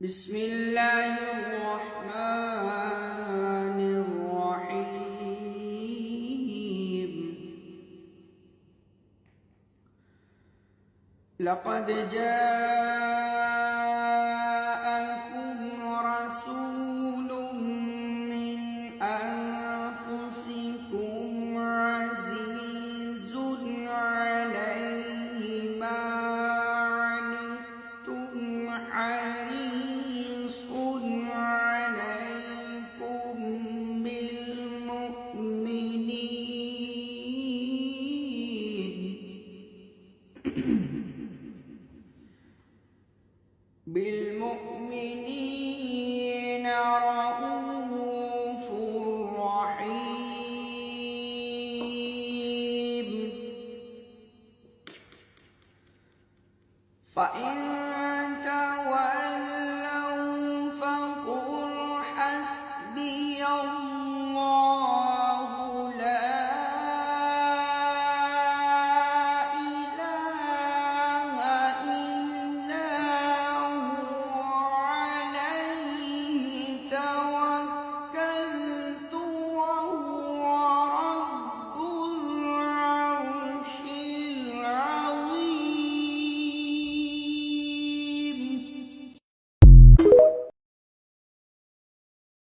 بسم الله الرحمن الرحيم. لقد جاءكم رسول من أنفسكم عزيز عليه ما عنتم حريص عليكم بالمؤمنين